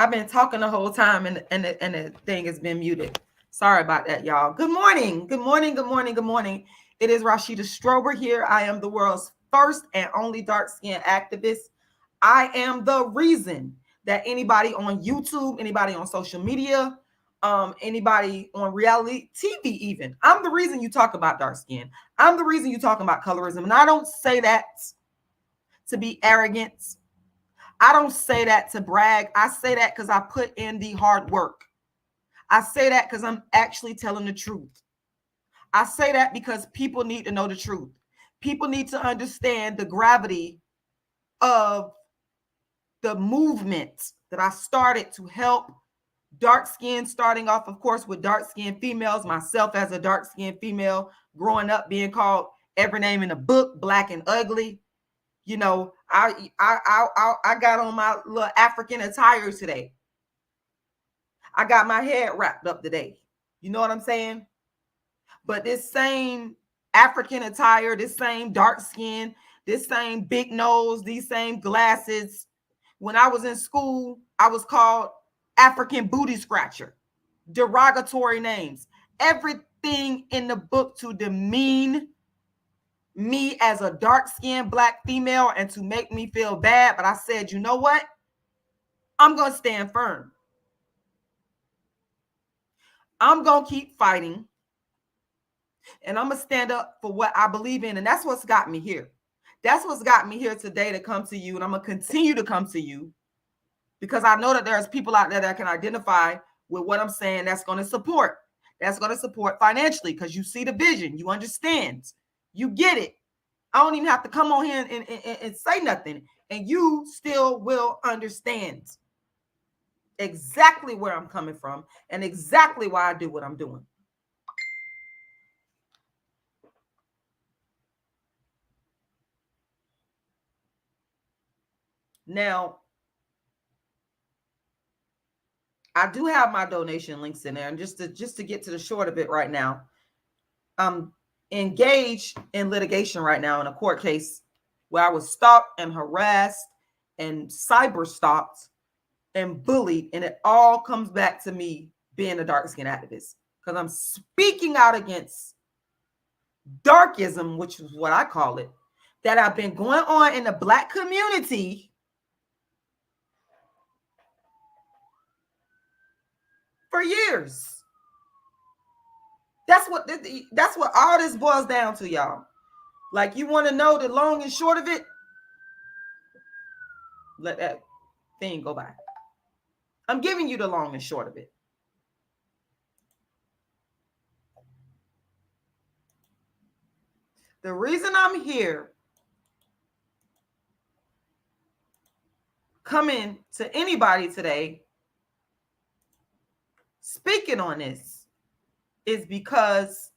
I've been talking the whole time and the thing has been muted. Sorry about that, y'all. Good morning. Good morning. Good morning. Good morning. It is Rashida Strober here. I am the world's first and only dark-skinned activist. I am the reason that anybody on YouTube, anybody on social media, anybody on reality TV even, I'm the reason you talk about dark skin. I'm the reason you talk about colorism. And I don't say that to be arrogant. I don't say that to brag. I say that because I put in the hard work. I say that because I'm actually telling the truth. I say that because people need to know the truth. People need to understand the gravity of the movement that I started to help dark skin, starting off, of course, with dark skinned females, myself as a dark skinned female, growing up being called every name in the book, black and ugly. You know, I got on my little African attire today. I got my head wrapped up today. You know what I'm saying? But this same African attire, this same dark skin, this same big nose, these same glasses. When I was in school, I was called African booty scratcher, derogatory names, everything in the book to demean me as a dark-skinned black female and to make me feel bad. But I said, you know what? I'm going to stand firm. I'm going to keep fighting. And I'm going to stand up for what I believe in. And that's what's got me here. That's what's got me here today to come to you. And I'm going to continue to come to you because I know that there's people out there that can identify with what I'm saying that's going to support. That's going to support financially because you see the vision. You understand. You get it. I don't even have to come on here and say nothing. And you still will understand exactly where I'm coming from and exactly why I do what I'm doing. Now, I do have my donation links in there. And just to get to the short of it right now, I'm engaged in litigation right now in a court case where I was stalked and harassed and cyber stalked and bullied. And it all comes back to me being a dark-skinned activist because I'm speaking out against darkism, which is what I call it, that I've been going on in the black community for years. That's what all this boils down to, y'all. Like, you want to know the long and short of it? Let that thing go by. I'm giving you the long and short of it. The reason I'm here coming to anybody today speaking on this is because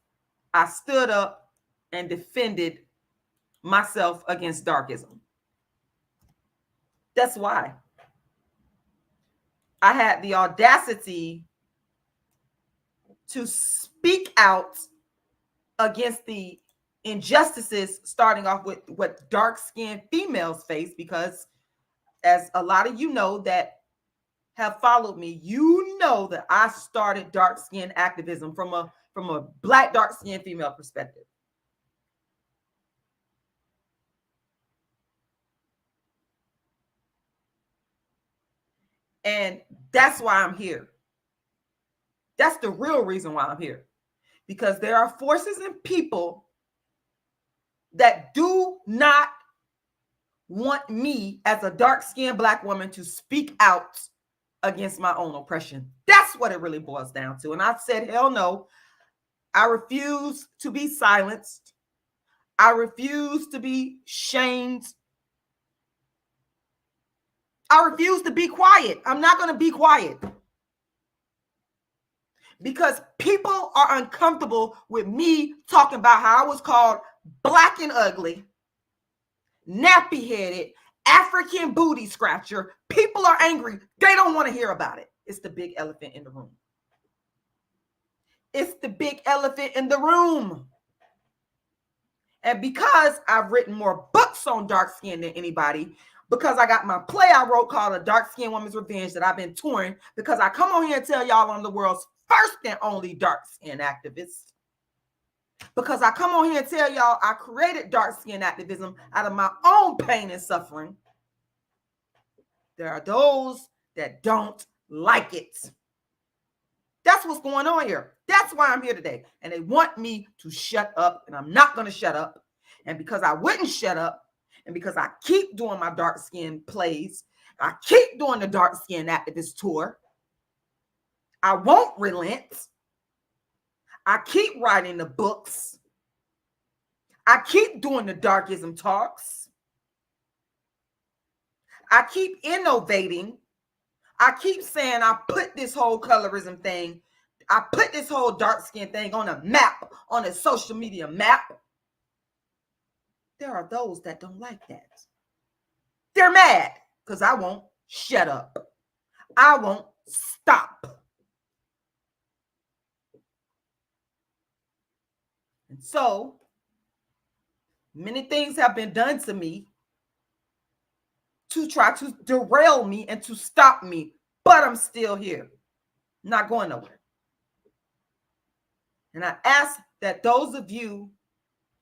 I stood up and defended myself against darkism. That's why. I had the audacity to speak out against the injustices, starting off with what dark-skinned females face, because as a lot of you know that have followed me, you know that I started dark-skinned activism from a black dark-skinned female perspective. And that's why I'm here. That's the real reason why I'm here. Because there are forces and people that do not want me as a dark-skinned black woman to speak out against my own oppression. That's what it really boils down to. And I said, hell no. I refuse to be silenced. I refuse to be shamed. I refuse to be quiet. I'm not going to be quiet. Because people are uncomfortable with me talking about how I was called black and ugly, nappy-headed, African booty scratcher. People are angry. They don't want to hear about it. It's the big elephant in the room. It's the big elephant in the room. And because I've written more books on dark skin than anybody, because I got my play I wrote called A Dark-Skinned Woman's Revenge that I've been touring, because I come on here and tell y'all I'm the world's first and only dark-skinned activist. Because I come on here and tell y'all I created dark-skinned activism out of my own pain and suffering. There are those that don't like it. That's what's going on here. That's why I'm here today. And they want me to shut up, and I'm not going to shut up. And because I wouldn't shut up, and because I keep doing my dark skin plays, I keep doing the dark skin activist tour, I won't relent. I keep writing the books. I keep doing the darkism talks. I keep innovating. I keep saying I put this whole colorism thing, I put this whole dark skin thing on a map, on a social media map. There are those that don't like that. They're mad because I won't shut up. I won't stop. And so many things have been done to me to try to derail me and to stop me, but I'm still here, not going nowhere. And I ask that those of you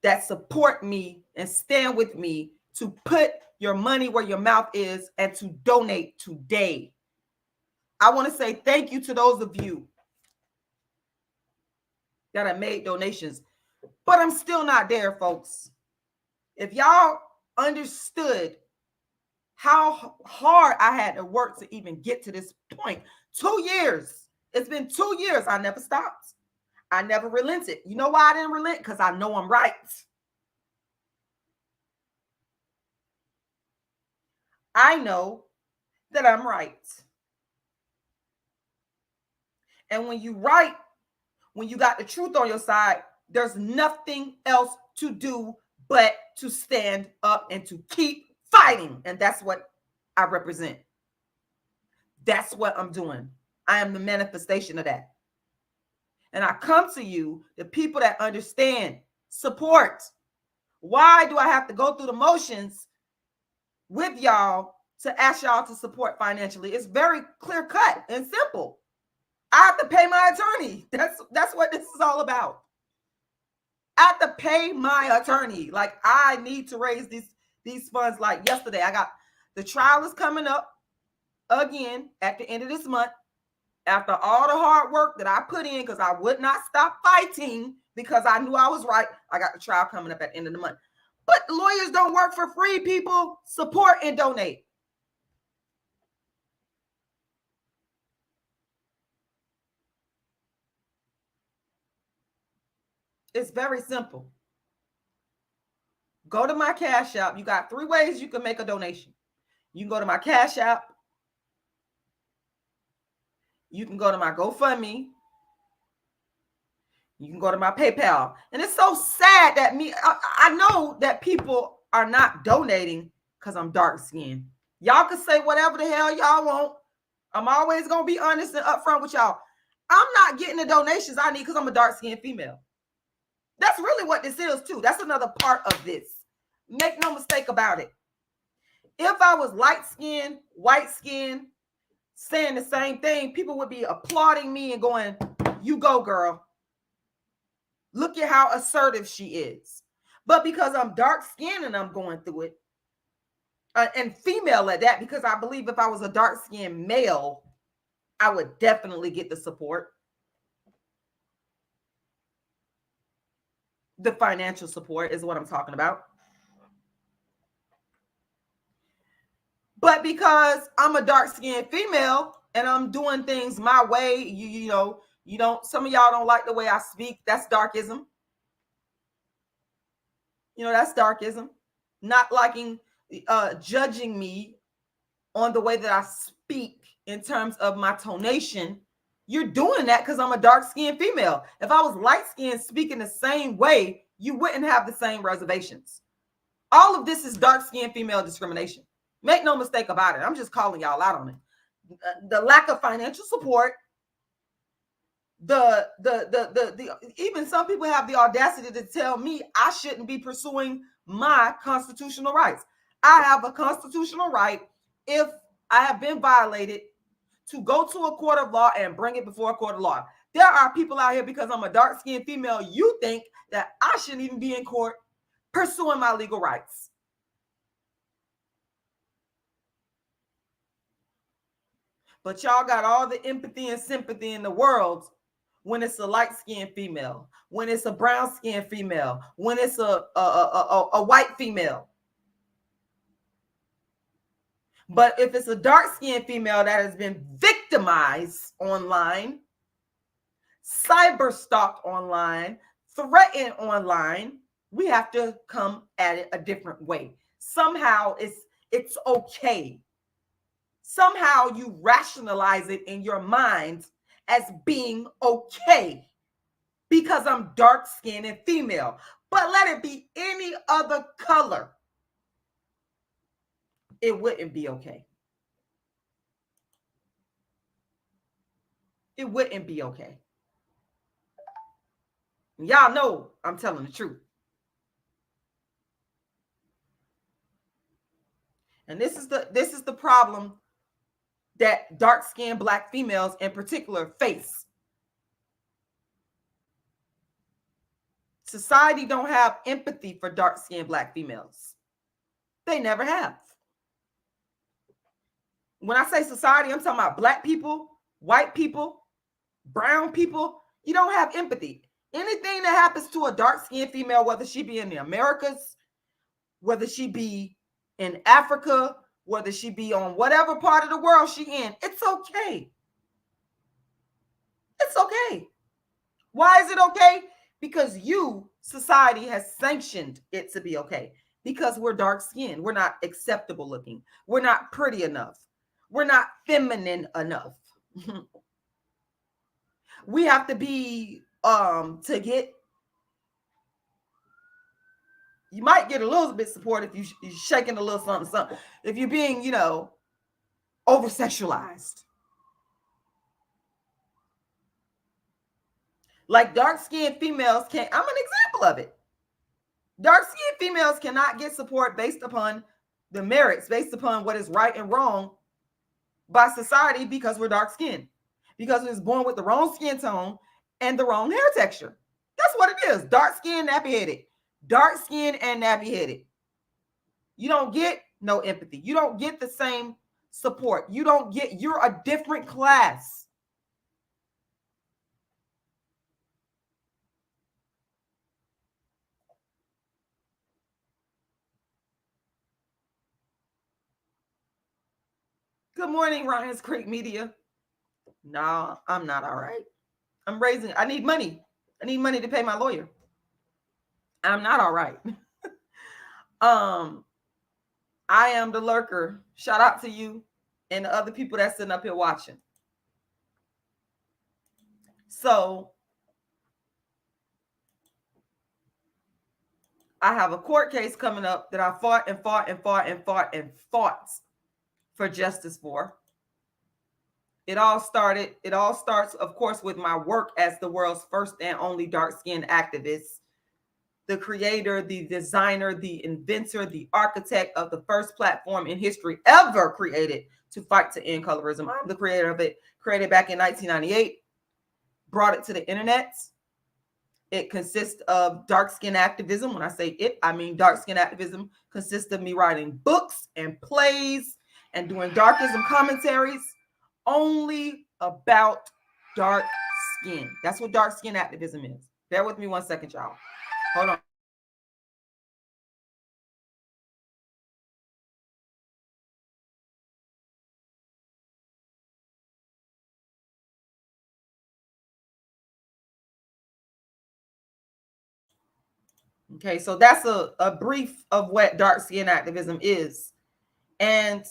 that support me and stand with me to put your money where your mouth is and to donate today. I want to say thank you to those of you that have made donations, but I'm still not there, folks. If y'all understood how hard I had to work to even get to this point, 2 years, it's been 2 years, I never stopped. I never relented. You know why I didn't relent? Because I know I'm right. I know that I'm right. And when you right, when you got the truth on your side, there's nothing else to do but to stand up and to keep fighting. And that's what I represent. That's what I'm doing. I am the manifestation of that. And I come to you, the people that understand, support. Why do I have to go through the motions with y'all to ask y'all to support financially? It's very clear cut and simple. I have to pay my attorney. That's what this is all about. I have to pay my attorney. Like, I need to raise these funds. Like yesterday, I got the trial is coming up again at the end of this month. After all the hard work that I put in, because I would not stop fighting because I knew I was right, I got the trial coming up at the end of the month. But lawyers don't work for free, people. Support and donate. It's very simple. Go to my Cash App. You got 3 ways you can make a donation. You can go to my Cash App. You can go to my GoFundMe. You can go to my PayPal. And it's so sad that I know that people are not donating because I'm dark skinned. Y'all can say whatever the hell y'all want. I'm always going to be honest and upfront with y'all. I'm not getting the donations I need because I'm a dark skinned female. That's really what this is too. That's another part of this. Make no mistake about it. If I was light skinned, white skinned, saying the same thing, people would be applauding me and going, "You go, girl. Look at how assertive she is." But because I'm dark skinned and I'm going through it, and female at that, because I believe if I was a dark skinned male, I would definitely get the support. The financial support is what I'm talking about. But because I'm a dark-skinned female and I'm doing things my way, you don't, some of y'all don't like the way I speak. That's darkism. That's darkism. Not liking, judging me on the way that I speak in terms of my tonation. You're doing that because I'm a dark-skinned female. If I was light-skinned speaking the same way, you wouldn't have the same reservations. All of this is dark-skinned female discrimination. Make no mistake about it. I'm just calling y'all out on it. The lack of financial support. Even some people have the audacity to tell me I shouldn't be pursuing my constitutional rights. I have a constitutional right, if I have been violated, to go to a court of law and bring it before a court of law. There are people out here, because I'm a dark-skinned female, you think that I shouldn't even be in court pursuing my legal rights. But y'all got all the empathy and sympathy in the world when it's a light-skinned female, when it's a brown-skinned female, when it's a white female. But if it's a dark-skinned female that has been victimized online, cyber stalked online, threatened online, we have to come at it a different way. Somehow it's okay. Somehow you rationalize it in your mind as being okay because I'm dark-skinned and female. But let it be any other color, it wouldn't be okay. It wouldn't be okay. Y'all know I'm telling the truth. And this is the problem that dark-skinned Black females in particular face. Society don't have empathy for dark-skinned Black females. They never have. When I say society, I'm talking about Black people, white people, brown people. You don't have empathy. Anything that happens to a dark-skinned female, whether she be in the Americas, whether she be in Africa, whether she be on whatever part of the world she in, it's okay. It's okay. Why is it okay? Because society has sanctioned it to be okay. Because we're dark-skinned. We're not acceptable looking. We're not pretty enough. We're not feminine enough. We have to be, to get, you might get a little bit support if you're shaking a little something. If you're being, over-sexualized. Like dark-skinned females I'm an example of it. Dark-skinned females cannot get support based upon the merits, based upon what is right and wrong by society, because we're dark-skinned. Because we was born with the wrong skin tone and the wrong hair texture. That's what it is. Dark-skinned, nappy-headed. Dark-skinned and nappy-headed. You don't get no empathy. You don't get the same support. You're a different class. Good morning, Ryan's Creek Media. No, I'm not all right. I need money. I need money to pay my lawyer. I'm not all right. I am the lurker. Shout out to you and the other people that's sitting up here watching. So I have a court case coming up that I fought for justice for. It all starts, of course, with my work as the world's first and only dark-skinned activist, the creator, the designer, the inventor, the architect of the first platform in history ever created to fight to end colorism. I'm the creator of it, created back in 1998, brought it to the internet. It consists of dark-skin activism. When I say it, I mean dark-skin activism consists of me writing books and plays and doing darkism commentaries only about dark skin. That's what dark-skin activism is. Bear with me 1 second, y'all. Hold on. Okay, so that's a brief of what dark skin activism is. And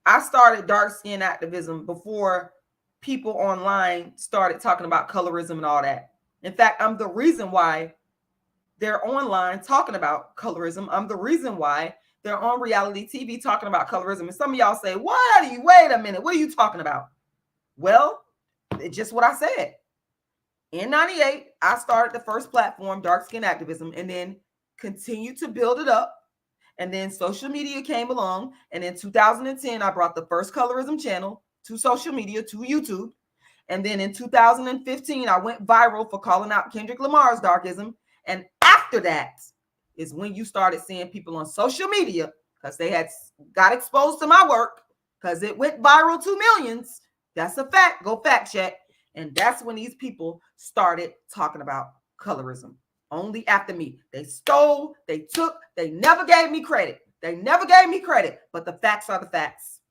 I started dark skin activism before people online started talking about colorism and all that. In fact, I'm the reason why they're online talking about colorism. I'm the reason why they're on reality TV talking about colorism. And some of y'all say, wait a minute, what are you talking about? Well, it's just what I said. In 98, I started the first platform, Dark Skin Activism, and then continued to build it up And then social media came along. And in 2010, I brought the first colorism channel to social media, to YouTube. And then in 2015, I went viral for calling out Kendrick Lamar's darkism. And after that is when you started seeing people on social media, because they had got exposed to my work, because it went viral to millions. That's a fact. Go fact check. And that's when these people started talking about colorism. Only after me. They stole, they took, they never gave me credit. They never gave me credit. But the facts are the facts.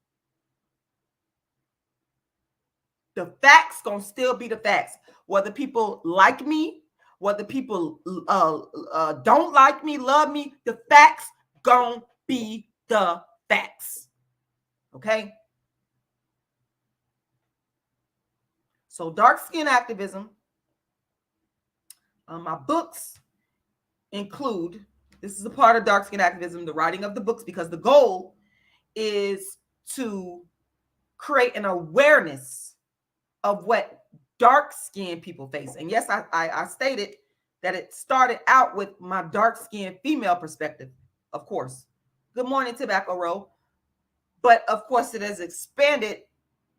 The facts gonna still be the facts. Whether people like me, whether people don't like me, love me, the facts gonna be the facts. Okay? So dark skin activism, my books include, this is a part of dark skin activism, the writing of the books, because the goal is to create an awareness of what dark skinned people face. And yes, I stated that it started out with my dark skinned female perspective, of course. Good morning, Tobacco Roll. But of course, it has expanded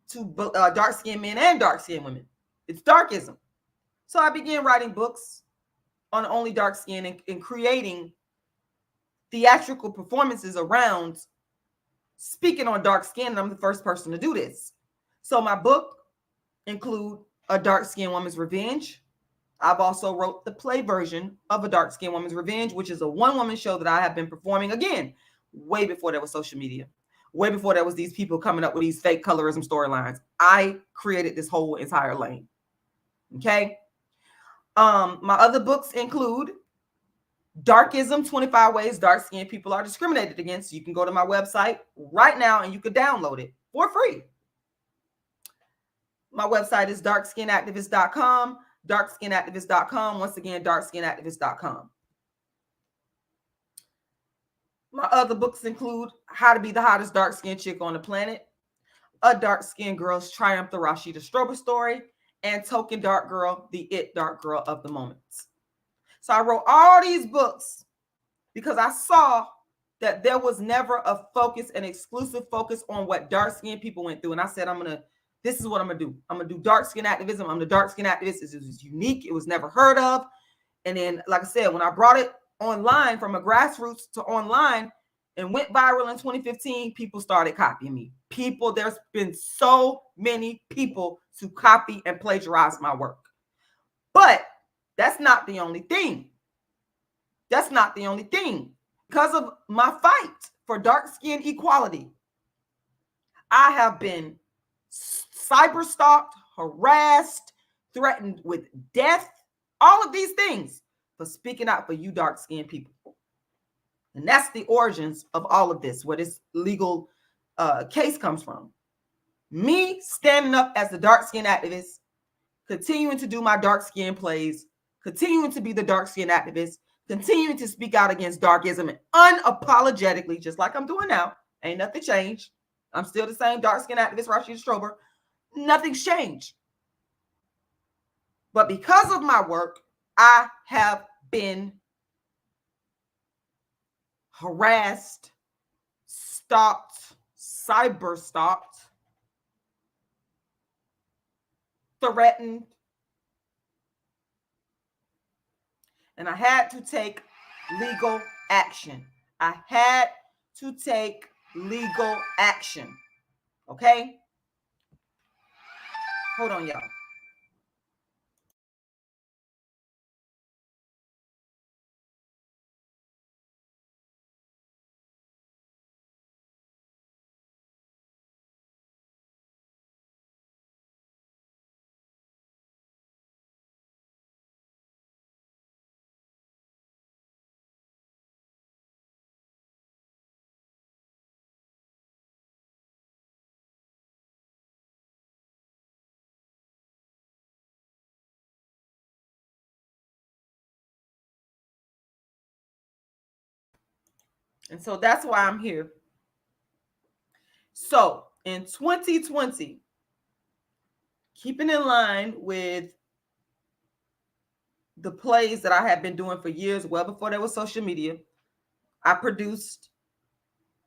to dark skinned men and dark skinned women. It's darkism. So I began writing books on only dark skin and creating theatrical performances around speaking on dark skin. And I'm the first person to do this. So my book include A Dark Skinned Woman's Revenge. I've also wrote the play version of A Dark Skinned Woman's Revenge, which is a one-woman show that I have been performing again, way before there was social media, way before there was these people coming up with these fake colorism storylines. I created this whole entire lane. Okay. My other books include Darkism, 25 Ways Dark-Skinned People Are Discriminated Against. You can go to my website right now and you can download it for free. My website is darkskinactivist.com, darkskinactivist.com. Once again, darkskinactivist.com. My other books include How to Be the Hottest Dark-Skinned Chick on the Planet, A Dark-Skinned Girl's Triumph, the Rashida Strober Story, and Token Dark Girl, the It Dark Girl of the Moment. So I wrote all these books because I saw that there was never a focus, an exclusive focus on what dark-skinned people went through. And I said, this is what I'm going to do. I'm going to do dark skin activism. I'm the dark skin activist. It was unique. It was never heard of. And then, like I said, when I brought it online from a grassroots to online and went viral in 2015, people started copying me. There's been so many people to copy and plagiarize my work. But that's not the only thing. That's not the only thing. Because of my fight for dark skin equality, I have been cyber stalked, harassed, threatened with death, all of these things for speaking out for you dark skinned people. And that's the origins of all of this, where this legal case comes from. Me standing up as the dark skin activist, continuing to do my dark skin plays, continuing to be the dark skin activist, continuing to speak out against darkism and unapologetically, just like I'm doing now. Ain't nothing changed. I'm still the same dark skin activist, Rashida Strober. Nothing's changed. But because of my work, I have been harassed, stalked, cyber stalked, threatened. And I had to take legal action. I had to take legal action. Okay? Hold on, y'all. And so that's why I'm here. So in 2020, keeping in line with the plays that I had been doing for years, well before there was social media, I produced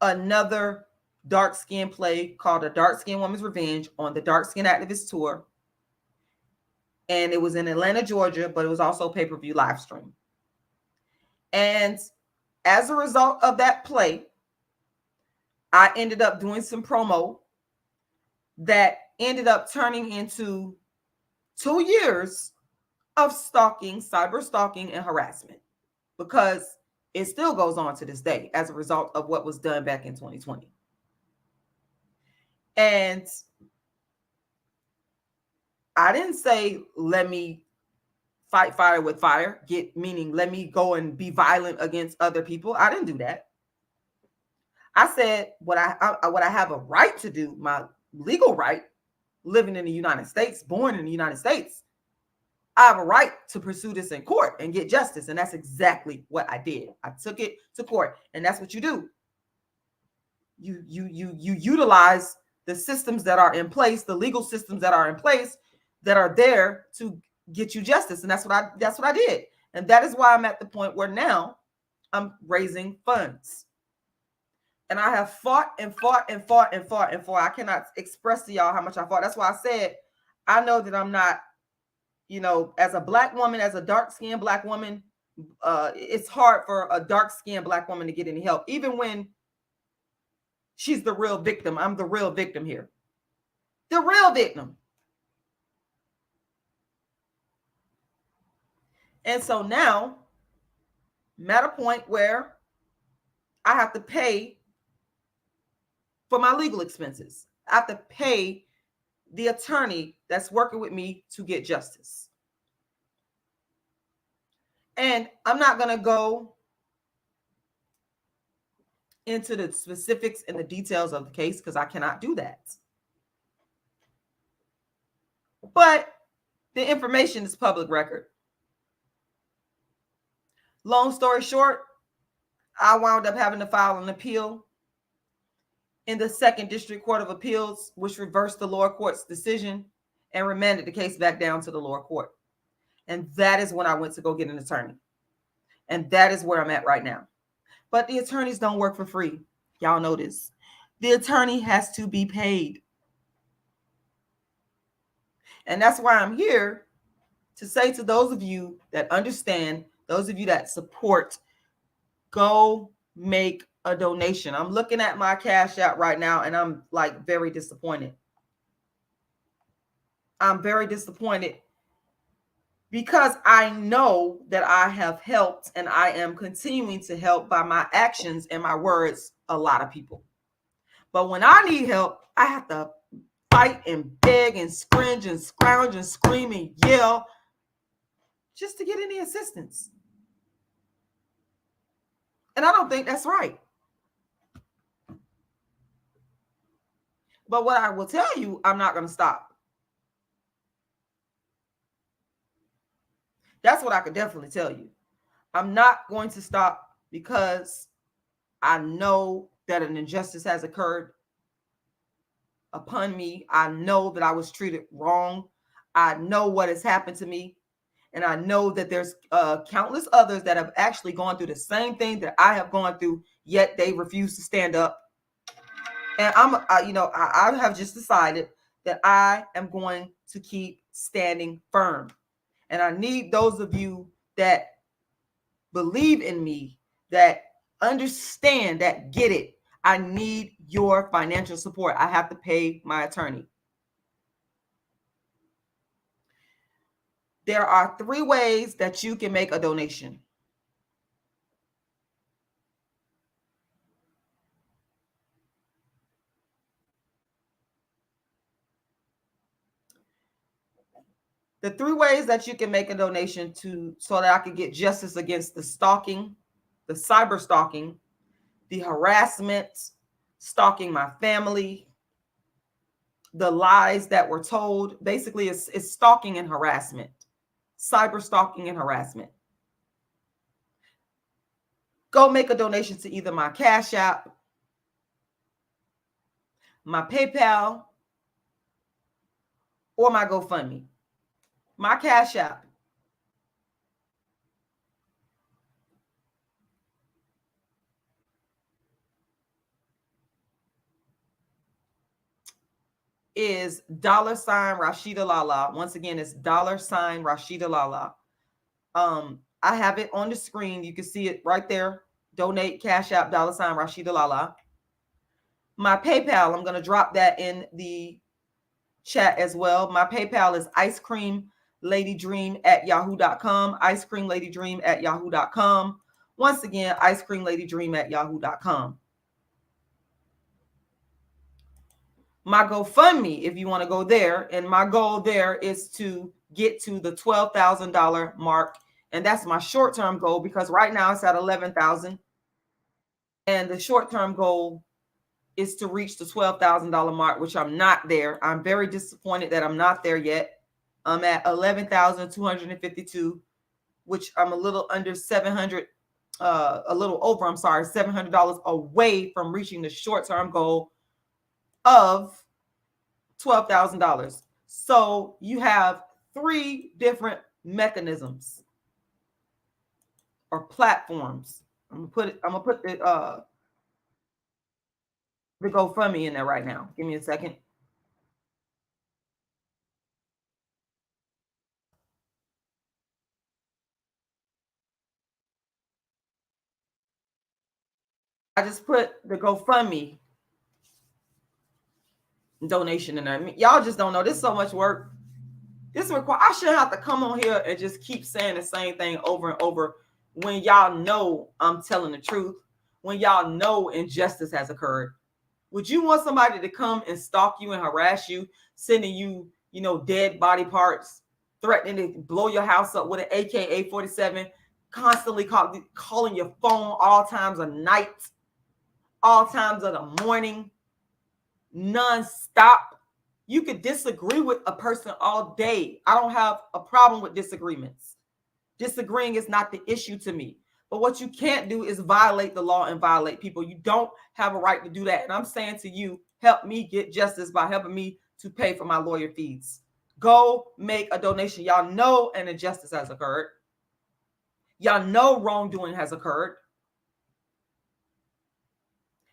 another dark skin play called A Dark Skin Woman's Revenge on the Dark Skin Activist Tour. And it was in Atlanta, Georgia, but it was also pay-per-view live stream. And as a result of that play, I ended up doing some promo that ended up turning into 2 years of stalking, cyber stalking, and harassment, because it still goes on to this day as a result of what was done back in 2020. And I didn't say, let me fight fire with fire, meaning let me go and be violent against other people. I didn't do that. I said what I have a right to do, my legal right, living in the United States, born in the United States. I have a right to pursue this in court and get justice. And that's exactly what I did. I took it to court. And that's what you do. You utilize the systems that are in place, the legal systems that are in place, that are there to get you justice. And that's what I did. And that is why I'm at the point where now I'm raising funds. And I have fought and fought and fought and fought and fought. I cannot express to y'all how much I fought. That's why I said, I know that I'm not, as a Black woman, as a dark-skinned Black woman, it's hard for a dark-skinned Black woman to get any help. Even when she's the real victim. I'm the real victim here. The real victim. And so now I'm at a point where I have to pay for my legal expenses. I have to pay the attorney that's working with me to get justice. And I'm not going to go into the specifics and the details of the case because I cannot do that. But the information is public record. Long story short, I wound up having to file an appeal in the 2nd District Court of Appeals, which reversed the lower court's decision and remanded the case back down to the lower court. And that is when I went to go get an attorney. And that is where I'm at right now. But the attorneys don't work for free. Y'all know this. The attorney has to be paid. And that's why I'm here to say to those of you that understand, those of you that support, go make a donation. I'm looking at my Cash App right now and I'm like very disappointed. I'm very disappointed because I know that I have helped and I am continuing to help by my actions and my words a lot of people. But when I need help, I have to fight and beg and scringe and scrounge and scream and yell just to get any assistance. And I don't think that's right. But what I will tell you, I'm not going to stop. That's what I could definitely tell you. I'm not going to stop because I know that an injustice has occurred upon me. I know that I was treated wrong. I know what has happened to me. And I know that there's countless others that have actually gone through the same thing that I have gone through, yet they refuse to stand up. And I have just decided that I am going to keep standing firm. And I need those of you that believe in me, that understand, that get it. I need your financial support. I have to pay my attorney. There are 3 ways that you can make a donation. The 3 ways that you can make a donation so that I can get justice against the stalking, the cyber stalking, the harassment, stalking my family, the lies that were told. Basically, it's stalking and harassment, cyber stalking and harassment. Go make a donation to either my Cash App, my PayPal, or my GoFundMe. My Cash App is $Rashidalala. Once again, it's $Rashidalala. I have it on the screen. You can see it right there. Donate, Cash App, $Rashidalala. My PayPal, I'm going to drop that in the chat as well. My PayPal is icecreamladydream@yahoo.com. icecreamladydream@yahoo.com. Once again, icecreamladydream@yahoo.com. My GoFundMe, if you want to go there, and my goal there is to get to the $12,000 mark, and that's my short-term goal because right now it's at 11,000, and the short-term goal is to reach the $12,000 mark, which I'm not there. I'm very disappointed that I'm not there yet. I'm at 11,252, which I'm a little under 700, a little over, I'm sorry, $700 away from reaching the short-term goal of $12,000. So you have 3 different mechanisms or platforms. I'm gonna put the GoFundMe in there right now. Give me a second. I just put the GoFundMe donation in there. I mean, y'all just don't know. This is so much work. This require. I shouldn't have to come on here and just keep saying the same thing over and over when y'all know I'm telling the truth, when y'all know injustice has occurred. Would you want somebody to come and stalk you and harass you, sending you, dead body parts, threatening to blow your house up with an AK-47, constantly calling your phone all times of night, all times of the morning, non-stop? You could disagree with a person all day. I don't have a problem with disagreements. Disagreeing is not the issue to me. But what you can't do is violate the law and violate people. You don't have a right to do that. And I'm saying to you, help me get justice by helping me to pay for my lawyer fees. Go make a donation. Y'all know an injustice has occurred. Y'all know wrongdoing has occurred.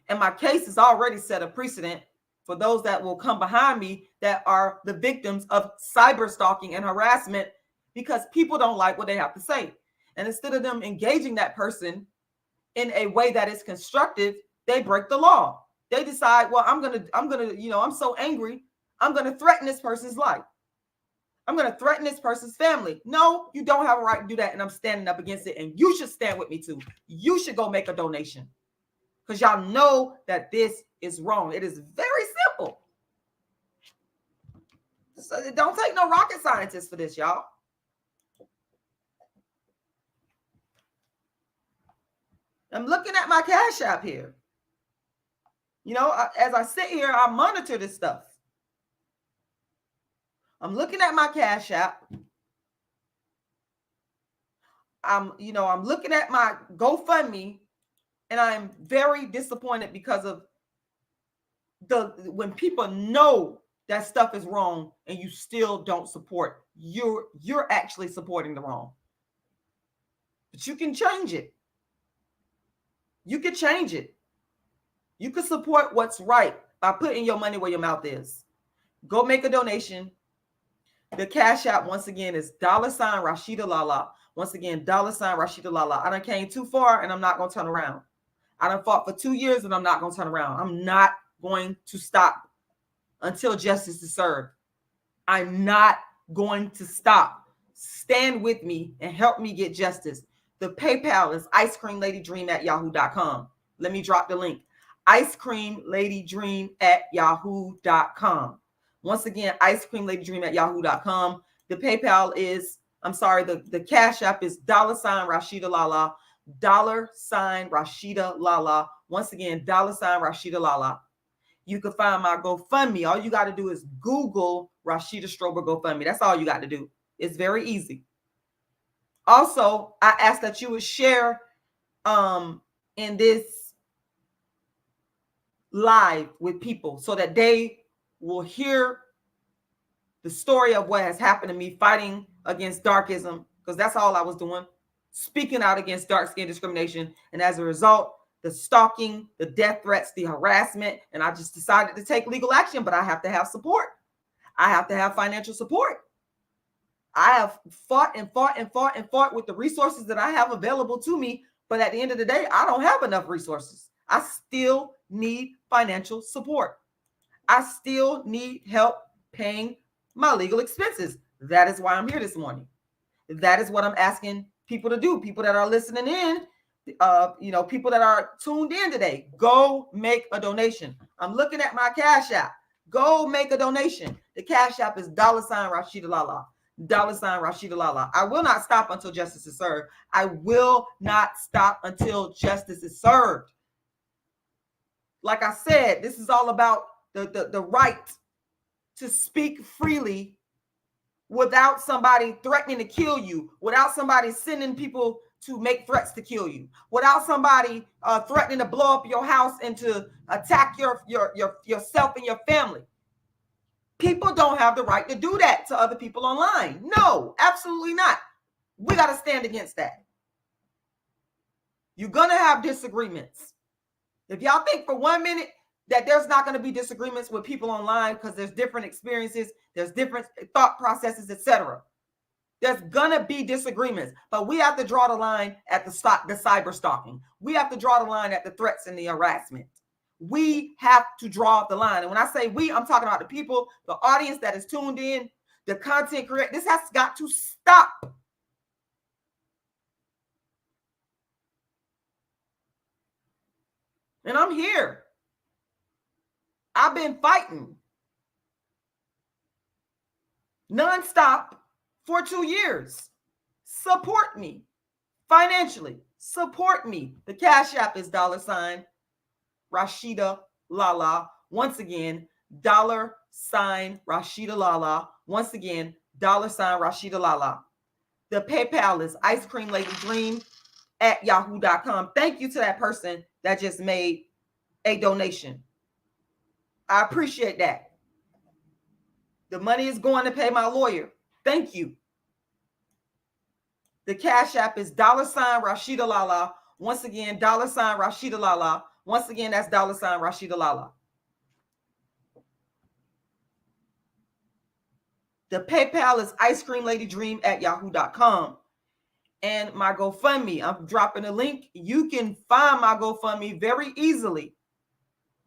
And my case has already set a precedent for those that will come behind me that are the victims of cyber stalking and harassment because people don't like what they have to say. And instead of them engaging that person in a way that is constructive, they break the law. They decide, well, I'm so angry, I'm going to threaten this person's life. I'm going to threaten this person's family. No, you don't have a right to do that. And I'm standing up against it. And you should stand with me too. You should go make a donation because y'all know that this is wrong. It is very simple. So it don't take no rocket scientists for this, y'all. I'm looking at my Cash App here. As I sit here, I monitor this stuff. I'm looking at my Cash App. I'm looking at my GoFundMe, and I'm very disappointed because of when people know that stuff is wrong and you still don't support. You're actually supporting the wrong. But you can change it. You could change it. You could support what's right by putting your money where your mouth is. Go make a donation. The Cash App, once again, is $Rashidalala. Once again, $Rashidalala. I done came too far and I'm not going to turn around. I done fought for 2 years and I'm not going to turn around. I'm not going to stop until justice is served. I'm not going to stop. Stand with me and help me get justice. The PayPal is icecreamladydream@yahoo.com. Let me drop the link. icecreamladydream@yahoo.com. Once again, icecreamladydream@yahoo.com. The PayPal is, the Cash App is $Rashidalala. $Rashidalala. Once again, $Rashidalala. You can find my GoFundMe. All you got to do is Google Rashida Strober GoFundMe. That's all you got to do. It's very easy. Also, I ask that you would share in this live with people so that they will hear the story of what has happened to me fighting against darkism, because that's all I was doing, speaking out against dark skin discrimination. And as a result, the stalking, the death threats, the harassment, and I just decided to take legal action, but I have to have support. I have to have financial support. I have fought and fought and fought and fought with the resources that I have available to me, but at the end of the day, I don't have enough resources. I still need financial support. I still need help paying my legal expenses. That is why I'm here this morning. That is what I'm asking people to do. People that are listening in, people that are tuned in today, go make a donation. I'm looking at my Cash App. Go make a donation. The Cash App is $rashidalala. $rashidalala. I will not stop until justice is served. I will not stop until justice is served. Like I said, this is all about the right to speak freely without somebody threatening to kill you, without somebody sending people to make threats to kill you, without somebody threatening to blow up your house and to attack yourself and your family. People don't have the right to do that to other people online. No, absolutely not. We got to stand against that. You're going to have disagreements. If y'all think for 1 minute that there's not going to be disagreements with people online because there's different experiences, there's different thought processes, etc. There's going to be disagreements, but we have to draw the line at the cyber stalking. We have to draw the line at the threats and the harassment. We have to draw the line. And when I say we, I'm talking about the people, the audience that is tuned in, the content creator. This has got to stop. And I'm here. I've been fighting nonstop for 2 years. Support me financially. Support me. The Cash App is $rashidalala. Once again, $rashidalala. Once again, $rashidalala. The PayPal is icecreamladydream@yahoo.com. Thank you to that person that just made a donation. I appreciate that. The money is going to pay my lawyer. Thank you. The Cash App is $rashidalala. Once again, $rashidalala. Once again, that's $rashidalala. The PayPal is icecreamladydream@yahoo.com. And my GoFundMe, I'm dropping a link. You can find my GoFundMe very easily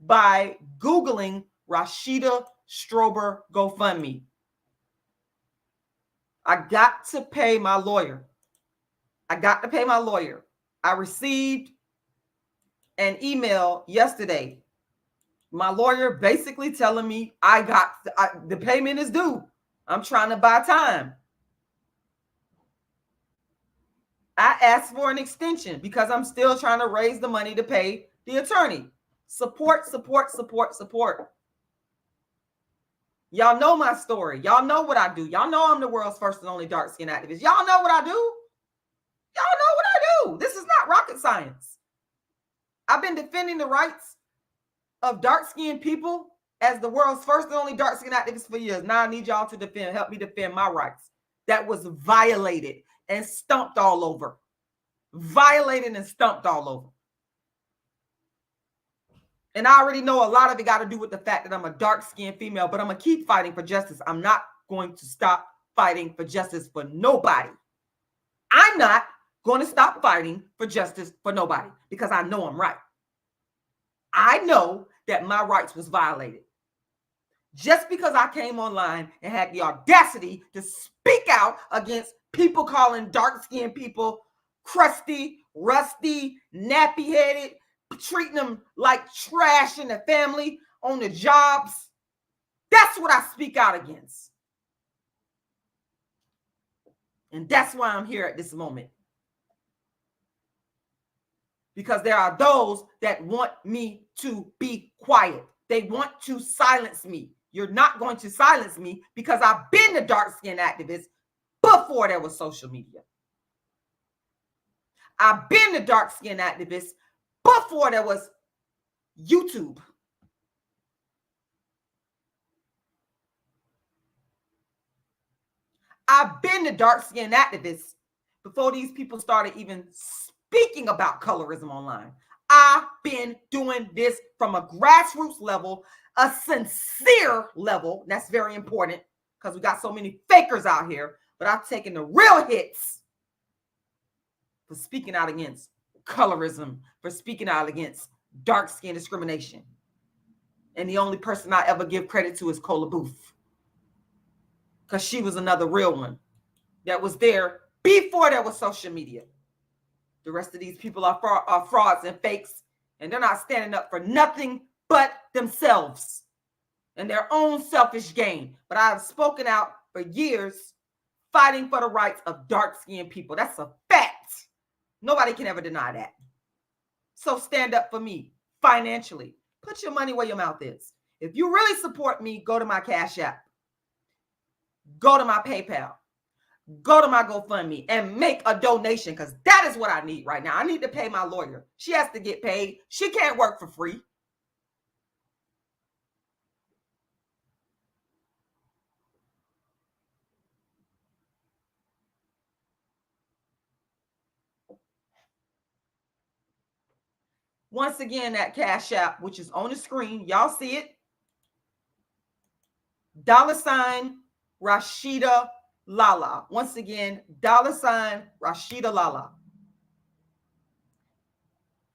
by Googling Rashida Strober GoFundMe. I got to pay my lawyer. I received an email yesterday. My lawyer basically telling me the payment is due. I'm trying to buy time. I asked for an extension because I'm still trying to raise the money to pay the attorney. Support. Y'all know my story. Y'all know what I do. Y'all know I'm the world's first and only dark-skinned activist. Y'all know what I do. This is not rocket science. I've been defending the rights of dark-skinned people as the world's first and only dark-skinned activist for years. Now I need y'all to help me defend my rights that was violated and stumped all over. And I already know a lot of it got to do with the fact that I'm a dark-skinned female, but I'm going to keep fighting for justice. I'm not going to stop fighting for justice for nobody. I'm not going to stop fighting for justice for nobody because I know I'm right. I know that my rights was violated. Just because I came online and had the audacity to speak out against people calling dark-skinned people crusty, rusty, nappy-headed, treating them like trash in the family, on the jobs. That's what I speak out against. And that's why I'm here at this moment. Because there are those that want me to be quiet. They want to silence me. You're not going to silence me because I've been a dark-skinned activist before there was social media. I've been a dark-skinned activist before there was YouTube. I've been a dark-skinned activist before these people started even speaking about colorism online. I've been doing this from a grassroots level, a sincere level. That's very important because we got so many fakers out here. But I've taken the real hits for speaking out against colorism, for speaking out against dark skin discrimination. And the only person I ever give credit to is Cola Booth, because she was another real one that was there before there was social media. The rest of these people are frauds and fakes, and they're not standing up for nothing but themselves and their own selfish gain. But I have spoken out for years, fighting for the rights of dark-skinned people. That's a fact. Nobody can ever deny that. So stand up for me financially. Put your money where your mouth is. If you really support me, go to my Cash App. Go to my PayPal. Go to my GoFundMe and make a donation, because that is what I need right now. I need to pay my lawyer. She has to get paid. She can't work for free. Once again, that Cash App, which is on the screen, y'all see it? $Rashida Lala. Once again, $Rashida Lala.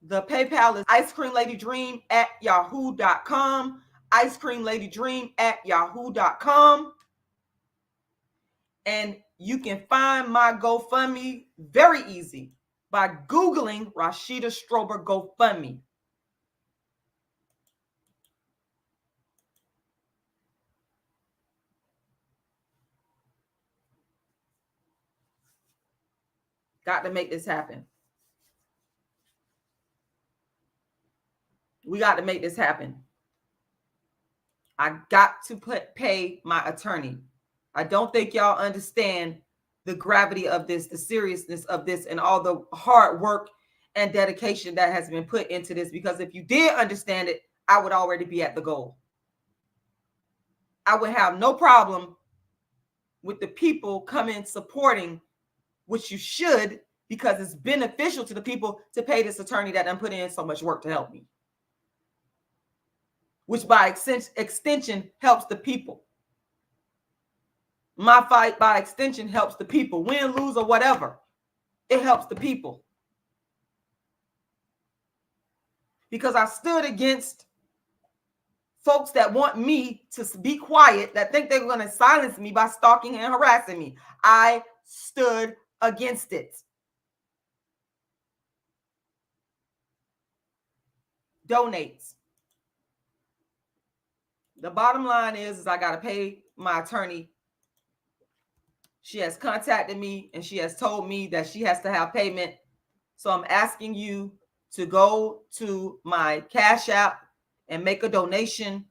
The PayPal is icecreamladydream@yahoo.com. icecreamladydream@yahoo.com. And you can find my GoFundMe very easy by Googling Rashida Strober GoFundMe. Got to make this happen. We got to make this happen. I got to pay my attorney. I don't think y'all understand the gravity of this, the seriousness of this, and all the hard work and dedication that has been put into this. Because if you did understand it, I would already be at the goal. I would have no problem with the people coming supporting, which you should, because it's beneficial to the people to pay this attorney that done put in so much work to help me, which by extension helps the people. My fight by extension helps the people. Win, lose, or whatever, it helps the people. Because I stood against folks that want me to be quiet, that think they're going to silence me by stalking and harassing me. I stood against it. Donates. The bottom line is I got to pay my attorney. She has contacted me and she has told me that she has to have payment. So I'm asking you to go to my Cash App and make a donation.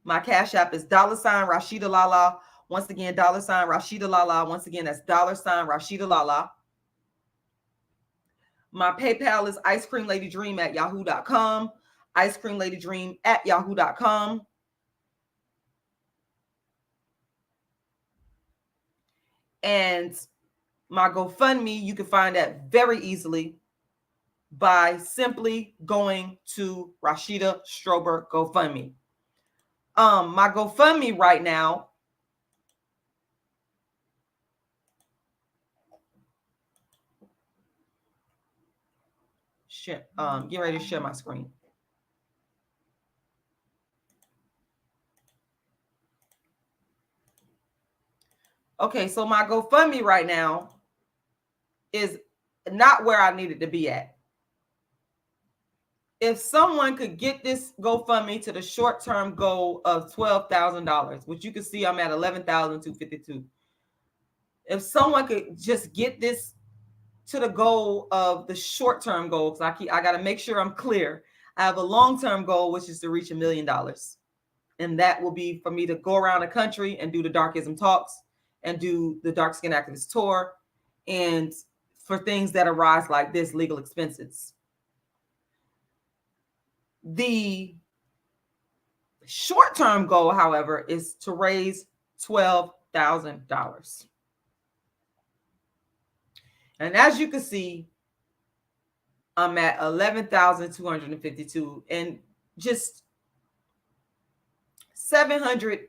My Cash App is $Rashida Lala. Once again, $Rashida Lala. Once again, that's $Rashida Lala. My PayPal is icecreamladydream@yahoo.com. icecreamladydream@yahoo.com. And my GoFundMe, you can find that very easily by simply going to Rashida Strober GoFundMe. My GoFundMe right now get ready to share my screen. Okay, so my GoFundMe right now is not where I needed to be at. If someone could get this GoFundMe to the short-term goal of $12,000, which you can see I'm at $11,252. If someone could just get this to the goal of the short-term goal, because I got to make sure I'm clear. I have a long-term goal, which is to reach $1 million. And that will be for me to go around the country and do the Darkism talks and do the Dark Skin Activist tour, and for things that arise like this, legal expenses. The short-term goal, however, is to raise $12,000. And as you can see, I'm at 11,252 and just 700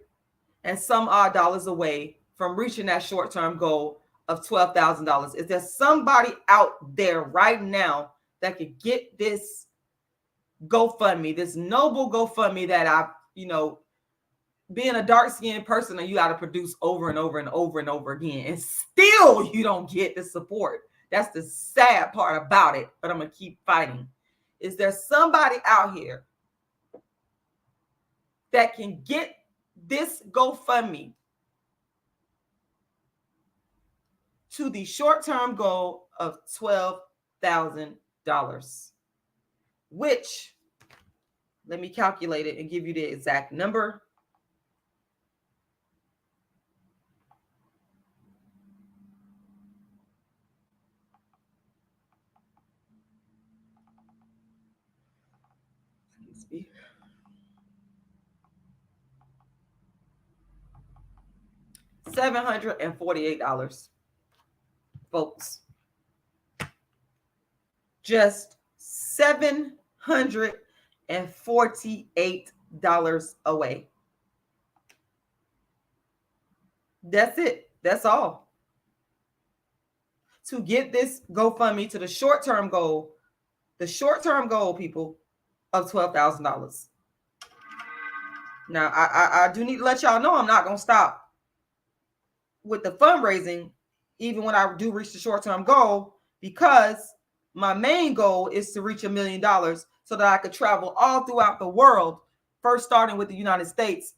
and some odd dollars away from reaching that short-term goal of $12,000. Is there somebody out there right now that could get this GoFundMe, this noble GoFundMe that I, being a dark-skinned person, you got to produce over and over and over and over again, and still you don't get the support. That's the sad part about it, but I'm going to keep fighting. Is there somebody out here that can get this GoFundMe to the short-term goal of $12,000, which, let me calculate it and give you the exact number. Excuse me. $748, folks. Just $748 away. That's it. That's all. To get this GoFundMe to the short-term goal, people, of $12,000. Now, I do need to let y'all know I'm not going to stop with the fundraising, even when I do reach the short-term goal, because my main goal is to reach $1 million so that I could travel all throughout the world, first starting with the United States,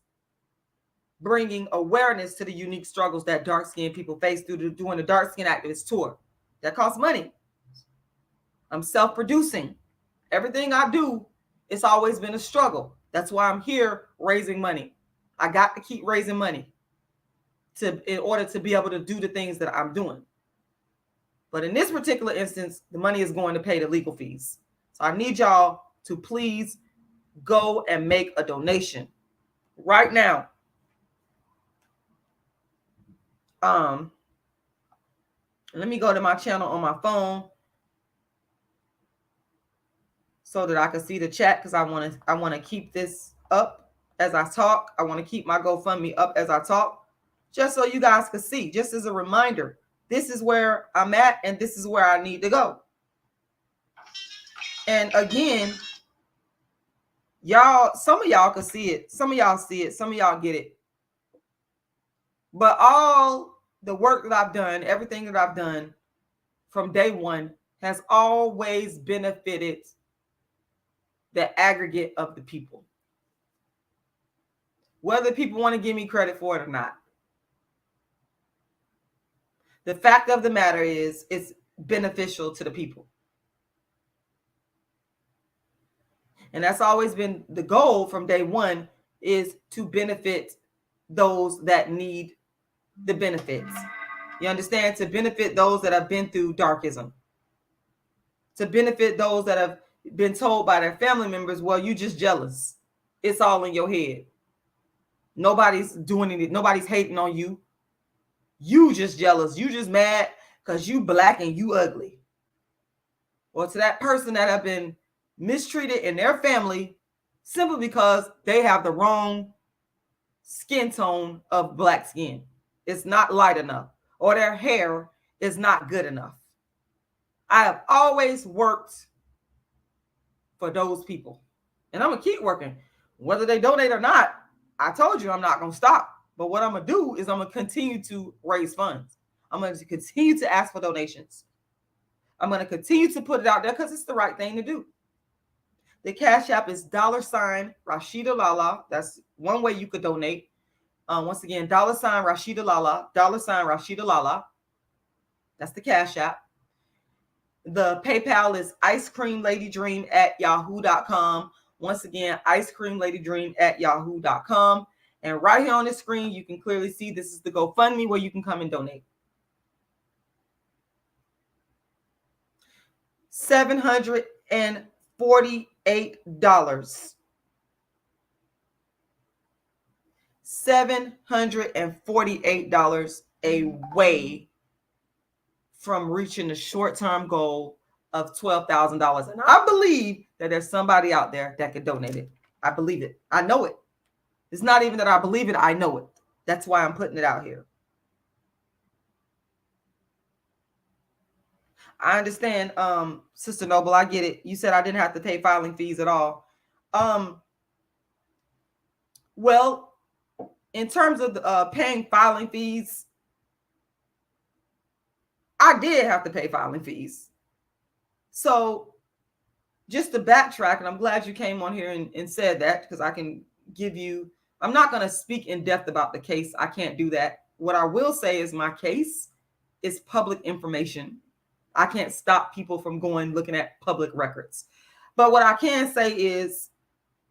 bringing awareness to the unique struggles that dark-skinned people face doing the Dark Skin Activist Tour. That costs money. I'm self-producing. Everything I do, it's always been a struggle. That's why I'm here raising money. I got to keep raising money in order to be able to do the things that I'm doing. But in this particular instance, the money is going to pay the legal fees. So I need y'all to please go and make a donation right now. Let me go to my channel on my phone so that I can see the chat, because I want to keep this up as I talk. I want to keep my GoFundMe up as I talk, just so you guys can see, just as a reminder. This is where I'm at, and this is where I need to go. And again, y'all, some of y'all can see it. Some of y'all see it. Some of y'all get it. But all the work that I've done, everything that I've done from day one has always benefited the aggregate of the people. Whether people want to give me credit for it or not. The fact of the matter is, it's beneficial to the people. And that's always been the goal from day one, is to benefit those that need the benefits. You understand? To benefit those that have been through darkism. To benefit those that have been told by their family members, well, you just jealous. It's all in your head. Nobody's doing it. Nobody's hating on you. You just jealous. You just mad because you black and you ugly. Or to that person that have been mistreated in their family simply because they have the wrong skin tone of black skin. It's not light enough, or their hair is not good enough. I have always worked for those people, and I'm gonna keep working, whether they donate or not. I told you I'm not gonna stop. But what I'm gonna do is I'm gonna continue to raise funds. I'm gonna continue to ask for donations. I'm gonna continue to put it out there because it's the right thing to do. The Cash App is $rashidalala. That's one way you could donate. Once again, $rashidalala, $rashidalala. That's the Cash App. The PayPal is icecreamladydream@yahoo.com. Once again, icecreamladydream@yahoo.com. And right here on the screen, you can clearly see this is the GoFundMe where you can come and donate. $748. $748 away from reaching the short-term goal of $12,000. And I believe that there's somebody out there that could donate it. I believe it. I know it. It's not even that I believe it. I know it. That's why I'm putting it out here. I understand, Sister Noble. I get it. You said I didn't have to pay filing fees at all. Well, in terms of paying filing fees, I did have to pay filing fees. So just to backtrack, and I'm glad you came on here and said that, because I can give you, I'm not going to speak in depth about the case. I can't do that. What I will say is my case is public information. I can't stop people from looking at public records. But what I can say is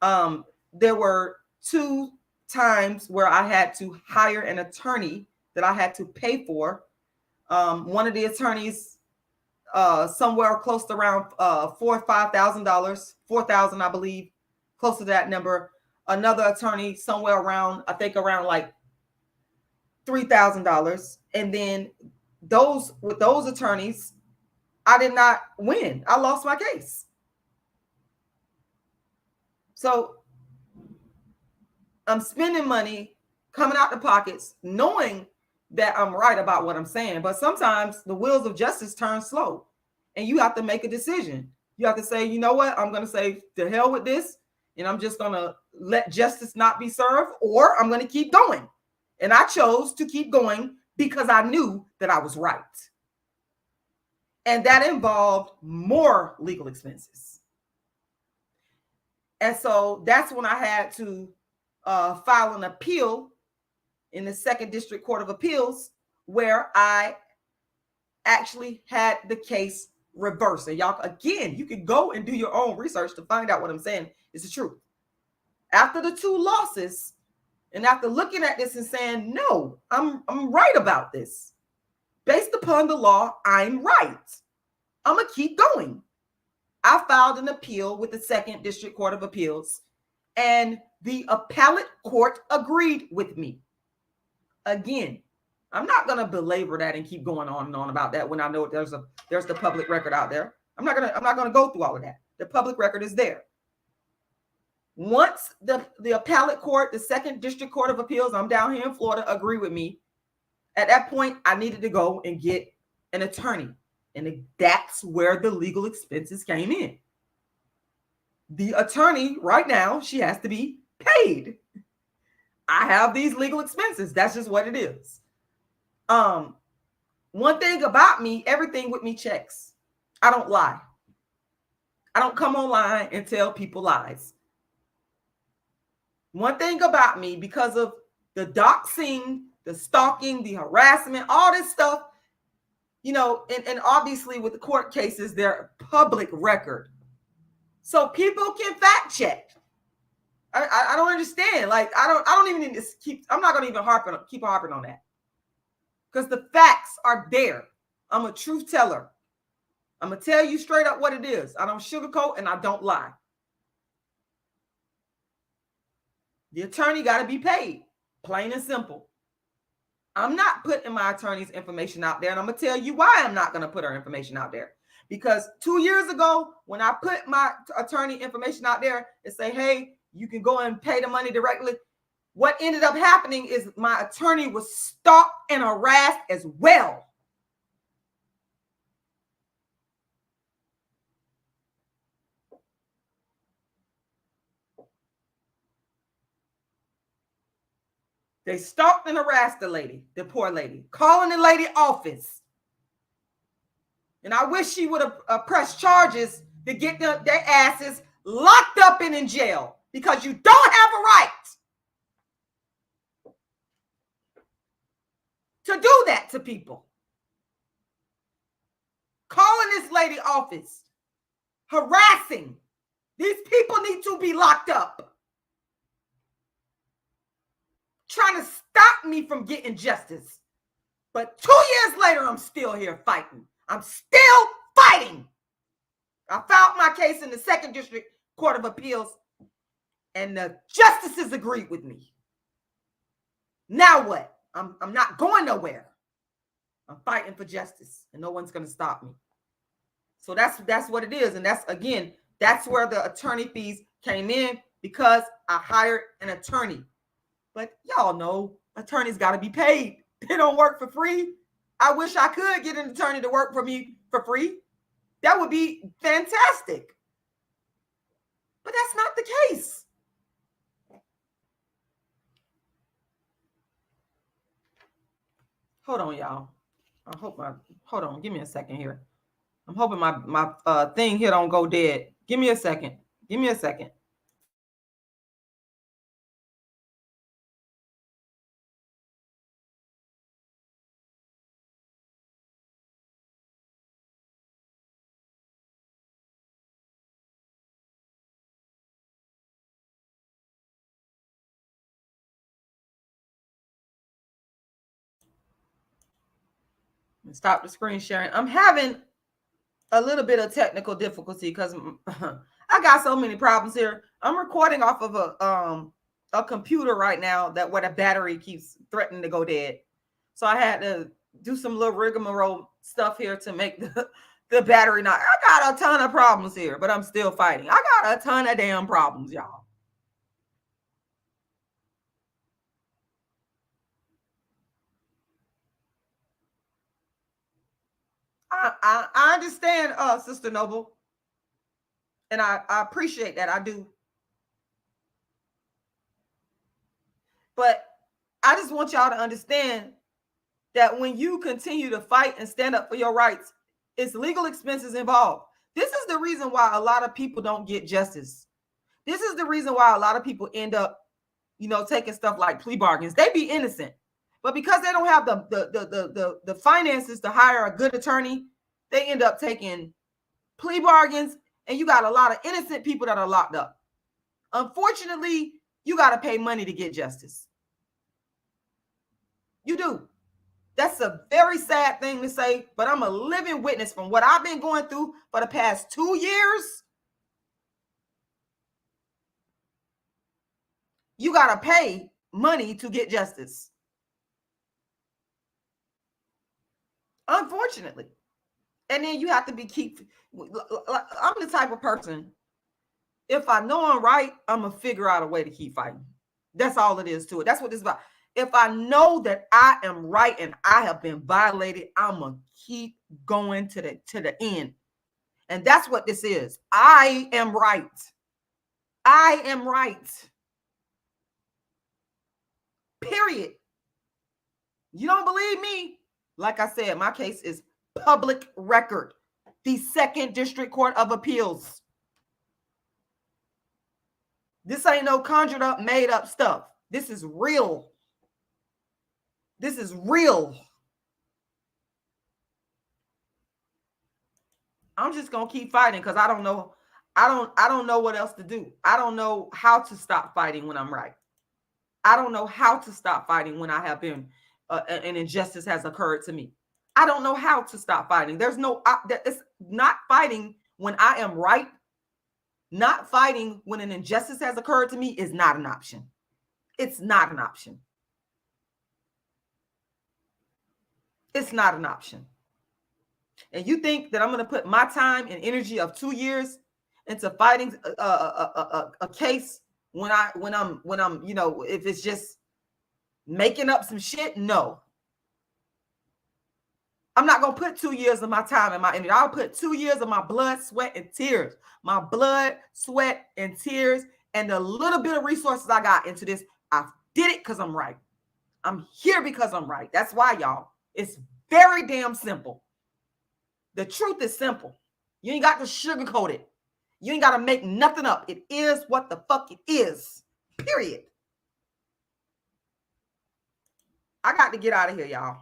there were 2 times where I had to hire an attorney that I had to pay for. One of the attorneys, somewhere close to around $4,000 or $5,000, $4,000, I believe, close to that number. Another attorney somewhere around, I think around like $3,000. And then with those attorneys, I did not win. I lost my case. So I'm spending money coming out the pockets, knowing that I'm right about what I'm saying. But sometimes the wheels of justice turn slow and you have to make a decision. You have to say, you know what? I'm going to say to hell with this. And I'm just going to let justice not be served, or I'm going to keep going. And I chose to keep going because I knew that I was right. And that involved more legal expenses. And so that's when I had to file an appeal in the 2nd District Court of Appeals, where I actually had the case reversed. And y'all, again, you can go and do your own research to find out what I'm saying is the truth. After the 2 losses, and after looking at this and saying, no, I'm right about this. Based upon the law, I'm right. I'm going to keep going. I filed an appeal with the 2nd District Court of Appeals, and the appellate court agreed with me. Again, I'm not going to belabor that and keep going on and on about that when I know there's the public record out there. I'm not going to go through all of that. The public record is there. Once the appellate court, the 2nd District Court of Appeals, I'm down here in Florida, agree with me. At that point, I needed to go and get an attorney. And that's where the legal expenses came in. The attorney right now, she has to be paid. I have these legal expenses. That's just what it is. One thing about me, everything with me checks. I don't lie. I don't come online and tell people lies. One thing about me, because of the doxing, the stalking, the harassment, all this stuff, you know, and obviously with the court cases, they're public record. So people can fact check. I don't understand. Like, I don't even need to I'm not going to even keep harping on that. Because the facts are there. I'm a truth teller. I'm going to tell you straight up what it is. I don't sugarcoat and I don't lie. The attorney got to be paid. Plain and simple. I'm not putting my attorney's information out there. And I'm going to tell you why I'm not going to put her information out there. Because 2 years ago, when I put my attorney information out there and say, hey, you can go and pay the money directly, what ended up happening is my attorney was stalked and harassed as well. They stalked and harassed the lady, the poor lady, calling the lady office. And I wish she would have pressed charges to get their asses locked up and in jail, because you don't have a right to do that to people. Calling this lady office, harassing. These people need to be locked up. Trying to stop me from getting justice. But 2 years later, I'm still here fighting. I'm still fighting. I filed my case in the 2nd District Court of Appeals, and the justices agreed with me. Now what? I'm not going nowhere. I'm fighting for justice, and no one's going to stop me. So that's what it is. And that's, again, that's where the attorney fees came in, because I hired an attorney. But y'all know attorneys got to be paid. They don't work for free. I wish I could get an attorney to work for me for free. That would be fantastic. But that's not the case. Hold on, y'all. Hold on, give me a second here. I'm hoping my thing here don't go dead. Give me a second. Give me a second. Stop the screen sharing. I'm having a little bit of technical difficulty because I got so many problems here. I'm recording off of a computer right now where the battery keeps threatening to go dead. So I had to do some little rigmarole stuff here to make the battery not. I got a ton of problems here, but I'm still fighting. I got a ton of damn problems, y'all. I understand, Sister Noble, and I appreciate that. I do. But I just want y'all to understand that when you continue to fight and stand up for your rights, it's legal expenses involved. This is the reason why a lot of people don't get justice. This is the reason why a lot of people end up, taking stuff like plea bargains. They be innocent, but because they don't have the finances to hire a good attorney, they end up taking plea bargains, and you got a lot of innocent people that are locked up. Unfortunately, you got to pay money to get justice. You do. That's a very sad thing to say, but I'm a living witness from what I've been going through for the past 2 years. You got to pay money to get justice. Unfortunately. And then you have to I'm the type of person, if I know I'm right, I'm going to figure out a way to keep fighting. That's all it is to it. That's what this is about. If I know that I am right and I have been violated, I'm going to keep going to the end. And that's what this is. I am right. I am right. Period. You don't believe me? Like I said, my case is public record. The 2nd District Court of Appeals. This ain't no conjured up, made up stuff. This is real. This is real. I'm just gonna keep fighting because I don't know. I don't know what else to do. I don't know how to stop fighting when I'm right. I don't know how to stop fighting when I have been an injustice has occurred to me. I don't know how to stop fighting. There's no. It's not fighting when I am right. Not fighting when an injustice has occurred to me is not an option. It's not an option. It's not an option. And you think that I'm going to put my time and energy of 2 years into fighting a case when I'm if it's just making up some shit? No. I'm not going to put 2 years of my time and my energy. I'll put 2 years of my blood, sweat, and tears. My blood, sweat, and tears, and the little bit of resources I got into this. I did it because I'm right. I'm here because I'm right. That's why, y'all. It's very damn simple. The truth is simple. You ain't got to sugarcoat it. You ain't got to make nothing up. It is what the fuck it is. Period. I got to get out of here, y'all.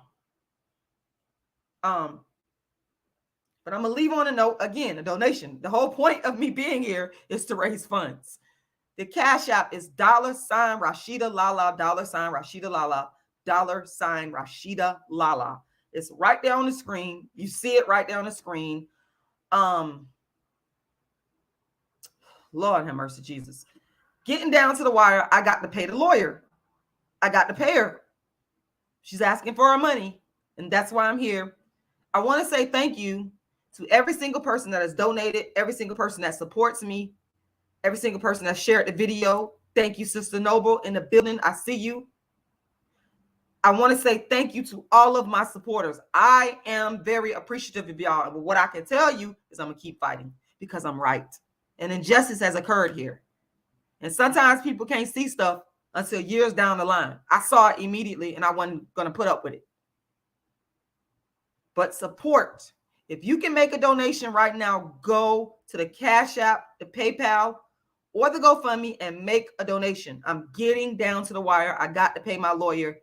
But I'm going to leave on a note. Again, a donation. The whole point of me being here is to raise funds. The Cash App is $RashidaLala, $RashidaLala, $RashidaLala. It's right there on the screen. You see it right there on the screen. Lord have mercy, Jesus. Getting down to the wire, I got to pay the lawyer. I got to pay her. She's asking for her money, and that's why I'm here. I want to say thank you To every single person that has donated, every single person that supports me, every single person that shared the video. Thank you, Sister Noble in the building. I see you. I want to say thank you to all of my supporters. I am very appreciative of y'all. But what I can tell you is I'm going to keep fighting because I'm right. And injustice has occurred here. And sometimes people can't see stuff until years down the line. I saw it immediately and I wasn't going to put up with it. But support. If you can make a donation right now, go to the Cash App, the PayPal, or the GoFundMe and make a donation. I'm getting down to the wire. I got to pay my lawyer.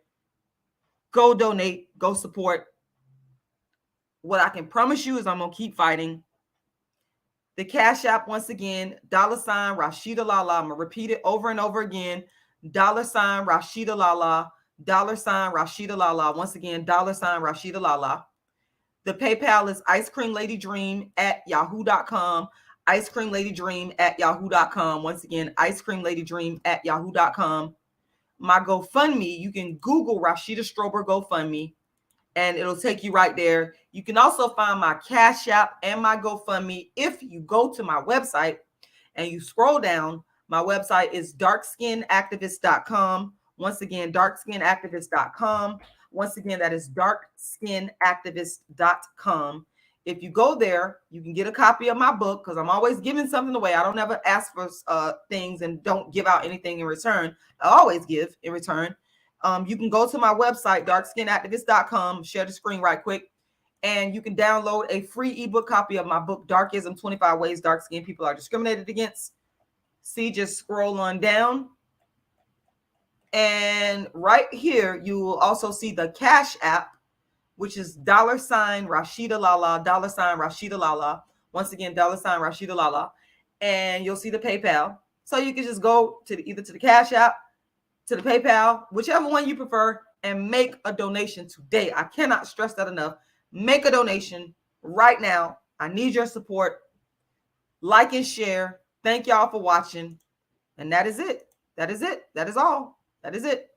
Go donate. Go support. What I can promise you is I'm going to keep fighting. The Cash App, once again, $ rashidalala. I'm going to repeat it over and over again. $ rashidalala. $ rashidalala. Once again, $ rashidalala. The PayPal is icecreamladydream@yahoo.com. icecreamladydream@yahoo.com. Once again, icecreamladydream@yahoo.com. My GoFundMe, you can Google Rashida Strober GoFundMe, and it'll take you right there. You can also find my Cash App and my GoFundMe if you go to my website and you scroll down. My website is darkskinactivist.com. Once again, darkskinactivist.com. Once again, that is darkskinactivist.com. If you go there, you can get a copy of my book because I'm always giving something away. I don't ever ask for things and don't give out anything in return. I always give in return. You can go to my website, darkskinactivist.com, share the screen right quick, and you can download a free ebook copy of my book, Darkism, 25 Ways Dark Skinned People Are Discriminated Against. See, just scroll on down. And right here, you will also see the Cash App, which is $ rashidalala, $ rashidalala. Once again, $ rashidalala. And you'll see the PayPal. So you can just go to either to the Cash App, to the PayPal, whichever one you prefer, and make a donation today. I cannot stress that enough. Make a donation right now. I need your support. Like and share. Thank y'all for watching. And that is it. That is it. That is all. That is it.